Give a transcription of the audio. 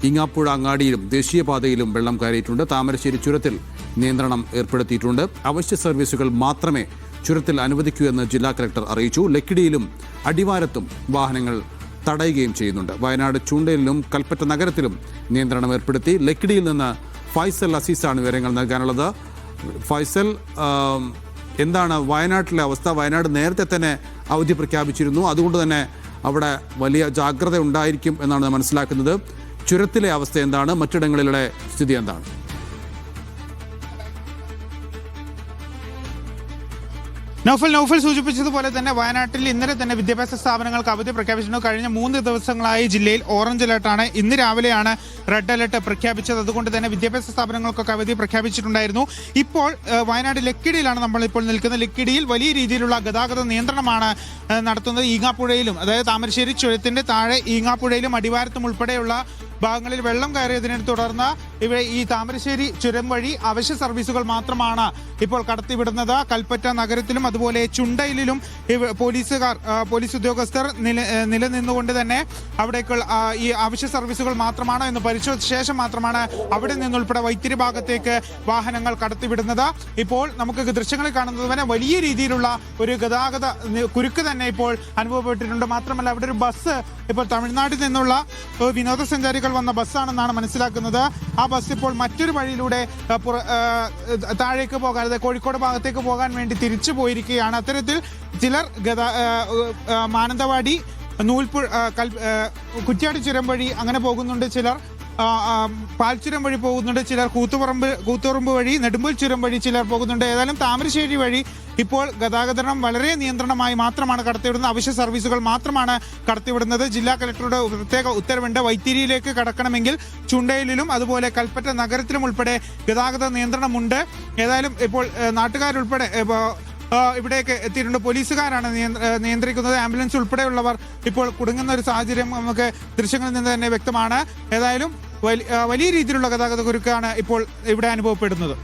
ഇങ്ങാപ്പുഴ അങ്ങാടിയിലും ദേശീയപാതയിലും വെള്ളം കയറിയിട്ടുണ്ട്. താമരശ്ശേരി ചുരത്തിൽ നിയന്ത്രണം ഏർപ്പെടുത്തിയിട്ടുണ്ട്. അവശ്യ സർവീസുകൾ മാത്രമേ ചുരത്തിൽ അനുവദിക്കൂ എന്ന് ജില്ലാ കളക്ടർ അറിയിച്ചു. ലക്കിടിയിലും അടിവാരത്തും വാഹനങ്ങൾ തടയുകയും ചെയ്യുന്നുണ്ട്. വയനാട് ചൂണ്ടയിലും കൽപ്പറ്റ നഗരത്തിലും നിയന്ത്രണം ഏർപ്പെടുത്തി. ലക്കിടിയിൽ നിന്ന് ഫൈസൽ അസീസാണ് വിവരങ്ങൾ നൽകാനുള്ളത്. ഫൈസൽ, എന്താണ് വയനാട്ടിലെ അവസ്ഥ? വയനാട് നേരത്തെ തന്നെ അവധി പ്രഖ്യാപിച്ചിരുന്നു. അതുകൊണ്ട് തന്നെ അവിടെ വലിയ ജാഗ്രത ഉണ്ടായിരിക്കും എന്നാണ് മനസ്സിലാക്കുന്നത്. ചുരത്തിലെ അവസ്ഥ എന്താണ്? മറ്റിടങ്ങളിലെ സ്ഥിതി എന്താണ്? നൗഫൽ സൂചിപ്പിച്ചതുപോലെ തന്നെ വയനാട്ടിൽ ഇന്നലെ തന്നെ വിദ്യാഭ്യാസ സ്ഥാപനങ്ങൾക്ക് അവധി പ്രഖ്യാപിച്ചിട്ടുണ്ട്. കഴിഞ്ഞ 3 ദിവസങ്ങളായി ജില്ലയിൽ ഓറഞ്ച് അലർട്ടാണ്. ഇന്ന് രാവിലെയാണ് റെഡ് അലർട്ട് പ്രഖ്യാപിച്ചത്. അതുകൊണ്ട് തന്നെ വിദ്യാഭ്യാസ സ്ഥാപനങ്ങൾക്കൊക്കെ അവധി പ്രഖ്യാപിച്ചിട്ടുണ്ടായിരുന്നു. ഇപ്പോൾ വയനാട് ലക്കിടിയിലാണ് നമ്മളിപ്പോൾ നിൽക്കുന്നത്. ലക്കിടിയിൽ വലിയ രീതിയിലുള്ള ഗതാഗത നിയന്ത്രണമാണ് നടത്തുന്നത്. ഈങ്ങാപ്പുഴയിലും, അതായത് താമരശ്ശേരി ചുരത്തിന്റെ താഴെ ഈങ്ങാപ്പുഴയിലും അടിവാരത്തും ഉൾപ്പെടെയുള്ള ഭാഗങ്ങളിൽ വെള്ളം കയറിയതിനെ തുടർന്ന് ഇവിടെ ഈ താമരശ്ശേരി ചുരം വഴി അവശ്യ സർവീസുകൾ മാത്രമാണ് ഇപ്പോൾ കടത്തിവിടുന്നത്. കൽപ്പറ്റ നഗരത്തിലും അതുപോലെ ചുണ്ടയിലും പോലീസ് ഉദ്യോഗസ്ഥർ നിലനിന്നുകൊണ്ട് തന്നെ അവിടേക്ക് ഈ അവശ്യ സർവീസുകൾ മാത്രമാണോ എന്ന് പരിശോധിച്ച ശേഷം മാത്രമാണ് അവിടെ നിന്നുൾപ്പെടെ വൈത്തിരി ഭാഗത്തേക്ക് വാഹനങ്ങൾ കടത്തിവിടുന്നത്. ഇപ്പോൾ നമുക്ക് ദൃശ്യങ്ങളിൽ കാണുന്നത് തന്നെ വലിയ രീതിയിലുള്ള ഒരു ഗതാഗത കുരുക്ക് തന്നെ ഇപ്പോൾ അനുഭവപ്പെട്ടിട്ടുണ്ട്. മാത്രമല്ല അവിടെ ഒരു ബസ് ഇപ്പോൾ തമിഴ്നാട്ടിൽ നിന്നുള്ള വിനോദസഞ്ചാരികൾ വന്ന ബസ്സാണെന്നാണ് മനസ്സിലാക്കുന്നത്. ആ ബസ് ഇപ്പോൾ മറ്റൊരു വഴിയിലൂടെ താഴേക്ക് പോകാൻ, അതായത് കോഴിക്കോട് ഭാഗത്തേക്ക് പോകാൻ വേണ്ടി തിരിച്ചു പോയിരിക്കുകയാണ്. അത്തരത്തിൽ ചിലർ മാനന്തവാടി, നൂൽപ്പുഴ, കുറ്റ്യാടി ചുരം വഴി അങ്ങനെ പോകുന്നുണ്ട്. ചിലർ പാൽച്ചുരം വഴി പോകുന്നുണ്ട്. ചിലർ കൂത്തുപറമ്പ് വഴി, നെടുമ്പൂൽ ചുരം വഴി ചിലർ പോകുന്നുണ്ട്. ഏതായാലും താമരശ്ശേരി വഴി ഇപ്പോൾ ഗതാഗതം വളരെ നിയന്ത്രണമായി മാത്രമാണ് കടത്തിവിടുന്നത്. അവശ്യ സർവീസുകൾ മാത്രമാണ് കടത്തിവിടുന്നത്. ജില്ലാ കളക്ടറുടെ പ്രത്യേക ഉത്തരവുണ്ട്. വൈത്തിരിയിലേക്ക് കടക്കണമെങ്കിൽ ചുണ്ടയിലും അതുപോലെ കൽപ്പറ്റ നഗരത്തിലും ഉൾപ്പെടെ ഗതാഗത നിയന്ത്രണമുണ്ട്. ഏതായാലും ഇപ്പോൾ നാട്ടുകാരുൾപ്പെടെ ഇവിടേക്ക് എത്തിയിട്ടുണ്ട്. പോലീസുകാരാണ് നിയന്ത്രിക്കുന്നത്. ആംബുലൻസ് ഉൾപ്പെടെയുള്ളവർ ഇപ്പോൾ കുടുങ്ങുന്ന ഒരു സാഹചര്യം നമുക്ക് ദൃശ്യങ്ങളിൽ നിന്ന് തന്നെ വ്യക്തമാണ്. ഏതായാലും വലിയ രീതിയിലുള്ള ഗതാഗത കുരുക്കാണ് ഇപ്പോൾ ഇവിടെ അനുഭവപ്പെടുന്നത്.